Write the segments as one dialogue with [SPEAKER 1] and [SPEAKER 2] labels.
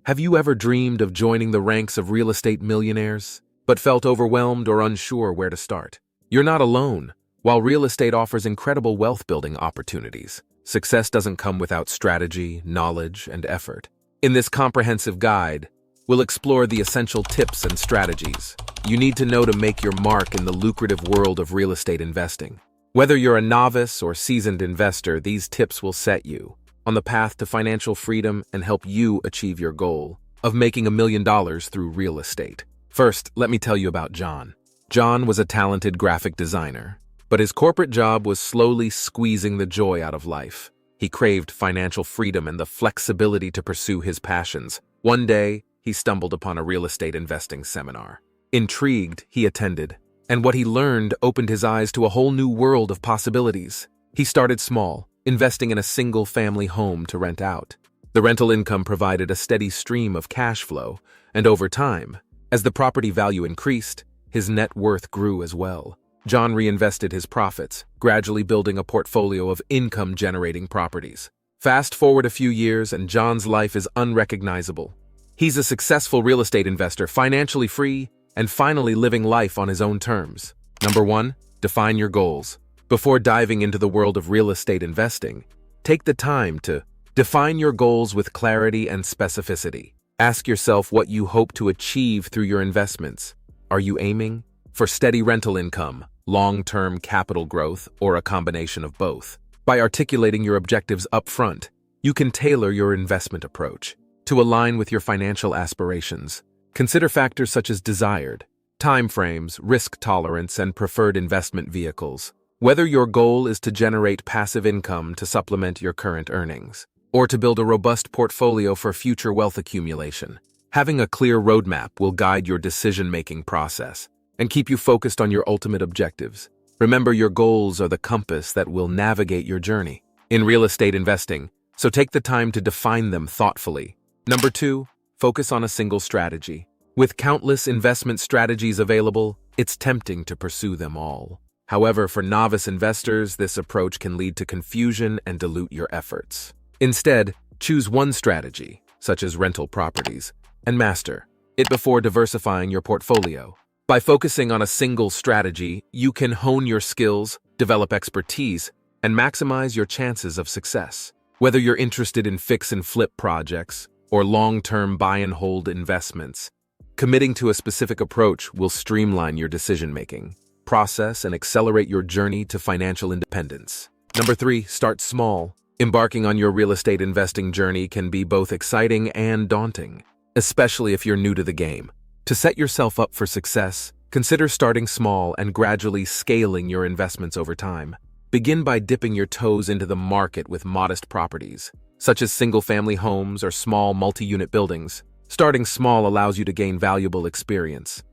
[SPEAKER 1] Have you ever dreamed of joining the ranks of real estate millionaires, but felt overwhelmed or unsure where to start? You're not alone. While real estate offers incredible wealth-building opportunities, success doesn't come without strategy, knowledge, and effort. In this comprehensive guide, we'll explore the essential tips and strategies you need to know to make your mark in the lucrative world of real estate investing. Whether you're a novice or seasoned investor, these tips will set you on the path to financial freedom and help you achieve your goal of making $1 million through real estate. First, let me tell you about John. John was a talented graphic designer, but his corporate job was slowly squeezing the joy out of life. He craved financial freedom and the flexibility to pursue his passions. One day, he stumbled upon a real estate investing seminar. Intrigued, he attended, and what he learned opened his eyes to a whole new world of possibilities. He started small, investing in a single-family home to rent out. The rental income provided a steady stream of cash flow, and over time, as the property value increased, his net worth grew as well. John reinvested his profits, gradually building a portfolio of income-generating properties. Fast forward a few years, and John's life is unrecognizable. He's a successful real estate investor, financially free, and finally living life on his own terms. Number 1, define your goals. Before diving into the world of real estate investing, take the time to define your goals with clarity and specificity. Ask yourself what you hope to achieve through your investments. Are you aiming for steady rental income, long-term capital growth, or a combination of both? By articulating your objectives upfront, you can tailor your investment approach to align with your financial aspirations. Consider factors such as desired timeframes, risk tolerance, and preferred investment vehicles. Whether your goal is to generate passive income to supplement your current earnings, or to build a robust portfolio for future wealth accumulation, having a clear roadmap will guide your decision-making process and keep you focused on your ultimate objectives. Remember, your goals are the compass that will navigate your journey in real estate investing, so take the time to define them thoughtfully. Number 2, focus on a single strategy. With countless investment strategies available, it's tempting to pursue them all. However, for novice investors, this approach can lead to confusion and dilute your efforts. Instead, choose one strategy, such as rental properties, and master it before diversifying your portfolio. By focusing on a single strategy, you can hone your skills, develop expertise, and maximize your chances of success. Whether you're interested in fix and flip projects or long-term buy and hold investments, committing to a specific approach will streamline your decision-making process and accelerate your journey to financial independence. Number 3, start small. Embarking on your real estate investing journey can be both exciting and daunting, especially if you're new to the game. To set yourself up for success, consider starting small and gradually scaling your investments over time. Begin by dipping your toes into the market with modest properties, such as single-family homes or small multi-unit buildings. Starting small allows you to gain valuable experience,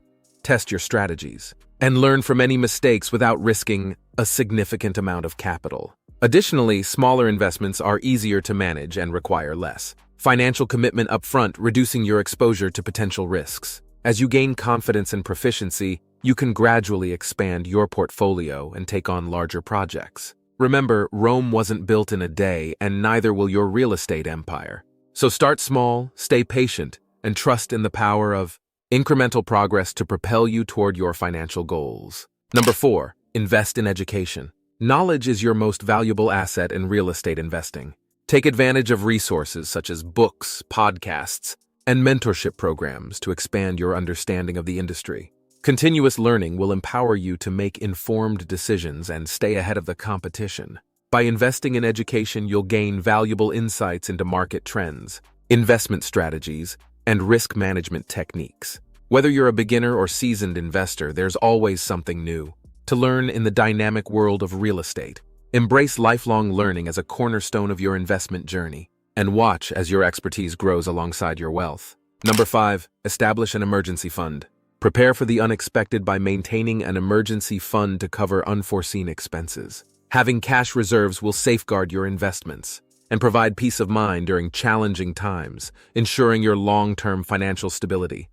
[SPEAKER 1] test your strategies, and learn from any mistakes without risking a significant amount of capital. Additionally, smaller investments are easier to manage and require less financial commitment upfront, reducing your exposure to potential risks. As you gain confidence and proficiency, you can gradually expand your portfolio and take on larger projects. Remember, Rome wasn't built in a day, and neither will your real estate empire. So start small, stay patient, and trust in the power of incremental progress to propel you toward your financial goals. Number 4, invest in education. Knowledge is your most valuable asset in real estate investing. Take advantage of resources such as books, podcasts, and mentorship programs to expand your understanding of the industry. Continuous learning will empower you to make informed decisions and stay ahead of the competition. By investing in education, you'll gain valuable insights into market trends, investment strategies, and risk management techniques. Whether you're a beginner or seasoned investor, there's always something new to learn in the dynamic world of real estate. Embrace lifelong learning as a cornerstone of your investment journey, and watch as your expertise grows alongside your wealth. Number 5, establish an emergency fund. Prepare for the unexpected by maintaining an emergency fund to cover unforeseen expenses. Having cash reserves will safeguard your investments and provide peace of mind during challenging times, ensuring your long-term financial stability.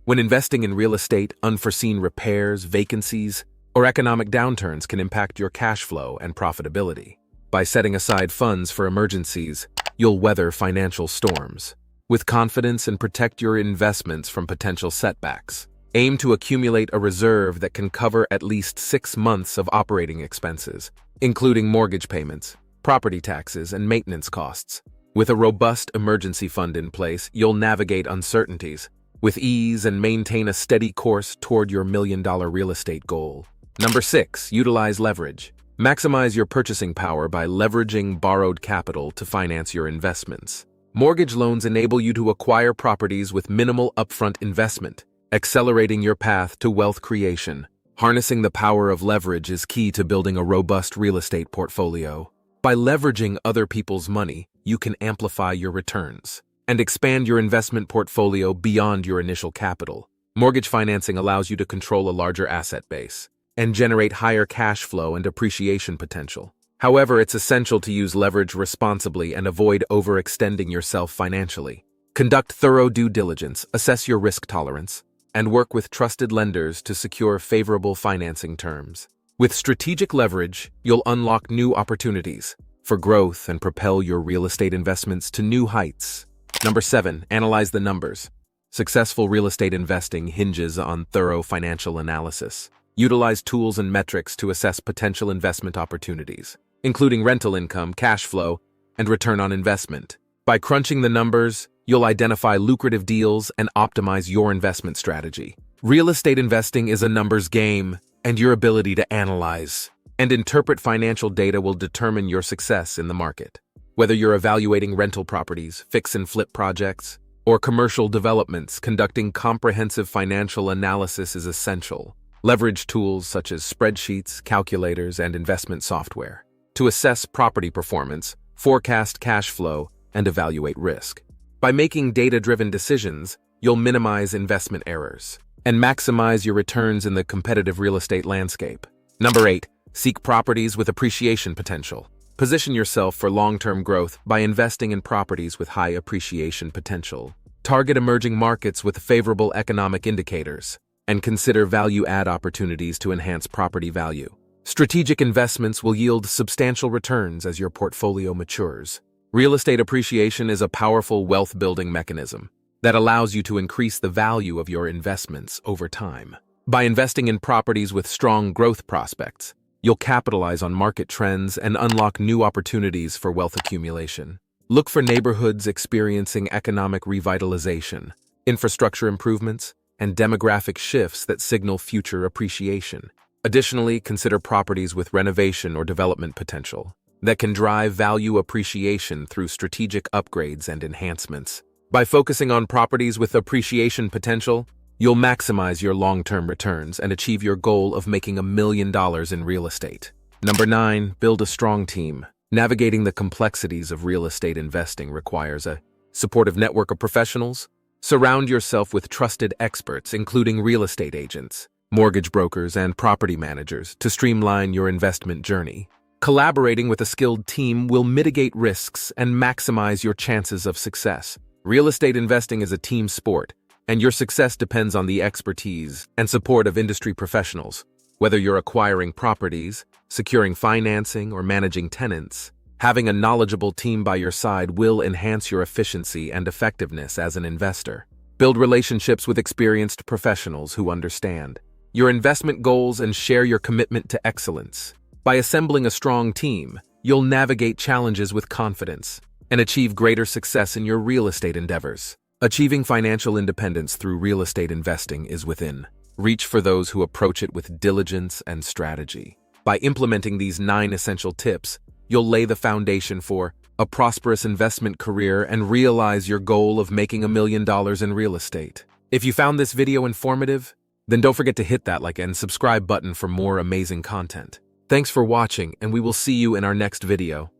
[SPEAKER 1] When investing in real estate, unforeseen repairs, vacancies, or economic downturns can impact your cash flow and profitability. By setting aside funds for emergencies, you'll weather financial storms with confidence and protect your investments from potential setbacks. Aim to accumulate a reserve that can cover at least 6 months of operating expenses, including mortgage payments, property taxes, and maintenance costs. With a robust emergency fund in place, you'll navigate uncertainties with ease and maintain a steady course toward your million-dollar real estate goal. Number 6, utilize leverage. Maximize your purchasing power by leveraging borrowed capital to finance your investments. Mortgage loans enable you to acquire properties with minimal upfront investment, accelerating your path to wealth creation. Harnessing the power of leverage is key to building a robust real estate portfolio. By leveraging other people's money, you can amplify your returns and expand your investment portfolio beyond your initial capital. Mortgage financing allows you to control a larger asset base and generate higher cash flow and appreciation potential. However, it's essential to use leverage responsibly and avoid overextending yourself financially. Conduct thorough due diligence, assess your risk tolerance, and work with trusted lenders to secure favorable financing terms. With strategic leverage, you'll unlock new opportunities for growth and propel your real estate investments to new heights. Number 7, analyze the numbers. Successful real estate investing hinges on thorough financial analysis. Utilize tools and metrics to assess potential investment opportunities, including rental income, cash flow, and return on investment. By crunching the numbers, you'll identify lucrative deals and optimize your investment strategy. Real estate investing is a numbers game, and your ability to analyze and interpret financial data will determine your success in the market. Whether you're evaluating rental properties, fix and flip projects, or commercial developments, conducting comprehensive financial analysis is essential. Leverage tools such as spreadsheets, calculators, and investment software to assess property performance, forecast cash flow, and evaluate risk. By making data-driven decisions, you'll minimize investment errors and maximize your returns in the competitive real estate landscape. Number 8, seek properties with appreciation potential. Position yourself for long-term growth by investing in properties with high appreciation potential. Target emerging markets with favorable economic indicators, and consider value-add opportunities to enhance property value. Strategic investments will yield substantial returns as your portfolio matures. Real estate appreciation is a powerful wealth-building mechanism that allows you to increase the value of your investments over time. By investing in properties with strong growth prospects, you'll capitalize on market trends and unlock new opportunities for wealth accumulation. Look for neighborhoods experiencing economic revitalization, infrastructure improvements, and demographic shifts that signal future appreciation. Additionally, consider properties with renovation or development potential that can drive value appreciation through strategic upgrades and enhancements. By focusing on properties with appreciation potential, you'll maximize your long-term returns and achieve your goal of making $1 million in real estate. Number 9, build a strong team. Navigating the complexities of real estate investing requires a supportive network of professionals. Surround yourself with trusted experts, including real estate agents, mortgage brokers, and property managers to streamline your investment journey. Collaborating with a skilled team will mitigate risks and maximize your chances of success. Real estate investing is a team sport, and your success depends on the expertise and support of industry professionals. Whether you're acquiring properties, securing financing, or managing tenants, having a knowledgeable team by your side will enhance your efficiency and effectiveness as an investor. Build relationships with experienced professionals who understand your investment goals and share your commitment to excellence. By assembling a strong team, you'll navigate challenges with confidence and achieve greater success in your real estate endeavors. Achieving financial independence through real estate investing is within reach for those who approach it with diligence and strategy. By implementing these 9 essential tips, you'll lay the foundation for a prosperous investment career and realize your goal of making $1 million in real estate. If you found this video informative, then don't forget to hit that like and subscribe button for more amazing content. Thanks for watching, and we will see you in our next video.